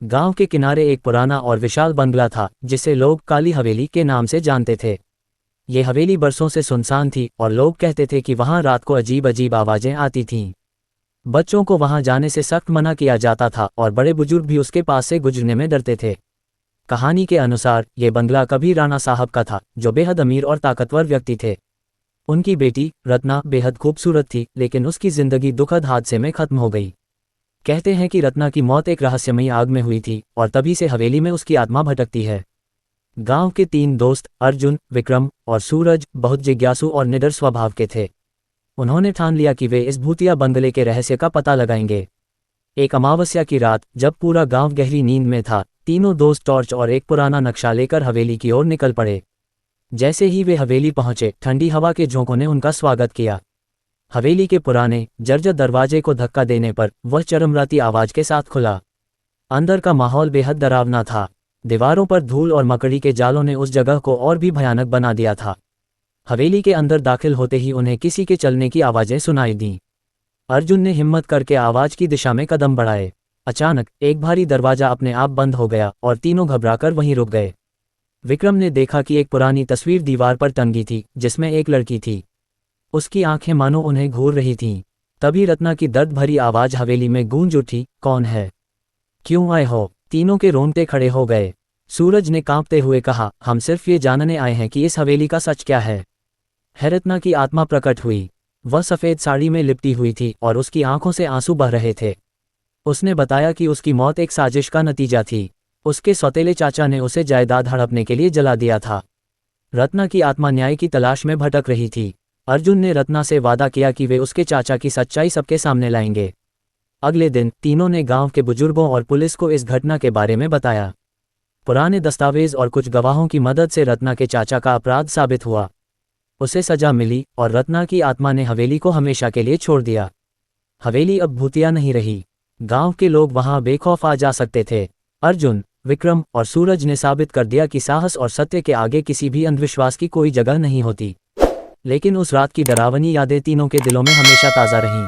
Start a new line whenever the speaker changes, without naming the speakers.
गांव के किनारे एक पुराना और विशाल बंगला था जिसे लोग काली हवेली के नाम से जानते थे। ये हवेली बरसों से सुनसान थी और लोग कहते थे कि वहां रात को अजीब अजीब आवाजें आती थीं। बच्चों को वहां जाने से सख्त मना किया जाता था और बड़े बुजुर्ग भी उसके पास से गुजरने में डरते थे। कहानी के अनुसार ये बंगला कभी राणा साहब का था, जो बेहद अमीर और ताकतवर व्यक्ति थे। उनकी बेटी रत्ना बेहद खूबसूरत थी, लेकिन उसकी जिंदगी दुखद हादसे में खत्म हो गई। कहते हैं कि रत्ना की मौत एक रहस्यमयी आग में हुई थी और तभी से हवेली में उसकी आत्मा भटकती है। गांव के 3 दोस्त अर्जुन, विक्रम और सूरज बहुत जिज्ञासु और निडर स्वभाव के थे। उन्होंने ठान लिया कि वे इस भूतिया बंगले के रहस्य का पता लगाएंगे। एक अमावस्या की रात जब पूरा गांव गहरी नींद में था, तीनों दोस्त टॉर्च और एक पुराना नक्शा लेकर हवेली की ओर निकल पड़े। जैसे ही वे हवेली पहुंचे, ठंडी हवा के झोंकों ने उनका स्वागत किया। हवेली के पुराने जर्जर दरवाजे को धक्का देने पर वह चरमराती आवाज के साथ खुला। अंदर का माहौल बेहद डरावना था। दीवारों पर धूल और मकड़ी के जालों ने उस जगह को और भी भयानक बना दिया था। हवेली के अंदर दाखिल होते ही उन्हें किसी के चलने की आवाजें सुनाई दीं। अर्जुन ने हिम्मत करके आवाज की दिशा में कदम बढ़ाए। अचानक एक भारी दरवाजा अपने आप बंद हो गया और तीनों घबराकर वहीं रुक गए। विक्रम ने देखा कि एक पुरानी तस्वीर दीवार पर टंगी थी जिसमें एक लड़की थी। उसकी आंखें मानो उन्हें घूर रही थीं। तभी रत्ना की दर्द भरी आवाज हवेली में गूंज उठी, कौन है, क्यों आए हो? तीनों के रोंगटे खड़े हो गए। सूरज ने कांपते हुए कहा, हम सिर्फ ये जानने आए हैं कि इस हवेली का सच क्या है। रत्ना की आत्मा प्रकट हुई। वह सफ़ेद साड़ी में लिपटी हुई थी और उसकी आंखों से आंसू बह रहे थे। उसने बताया कि उसकी मौत एक साजिश का नतीजा थी। उसके सौतेले चाचा ने उसे जायदाद हड़पने के लिए जला दिया था। रत्ना की आत्मा न्याय की तलाश में भटक रही थी। अर्जुन ने रत्ना से वादा किया कि वे उसके चाचा की सच्चाई सबके सामने लाएंगे। अगले दिन तीनों ने गांव के बुजुर्गों और पुलिस को इस घटना के बारे में बताया। पुराने दस्तावेज और कुछ गवाहों की मदद से रत्ना के चाचा का अपराध साबित हुआ। उसे सजा मिली और रत्ना की आत्मा ने हवेली को हमेशा के लिए छोड़ दिया। हवेली अब भूतिया नहीं रही। गांव के लोग वहां बेखौफ आ जा सकते थे। अर्जुन, विक्रम और सूरज ने साबित कर दिया कि साहस और सत्य के आगे किसी भी अंधविश्वास की कोई जगह नहीं होती। लेकिन उस रात की डरावनी यादें तीनों के दिलों में हमेशा ताज़ा रहीं।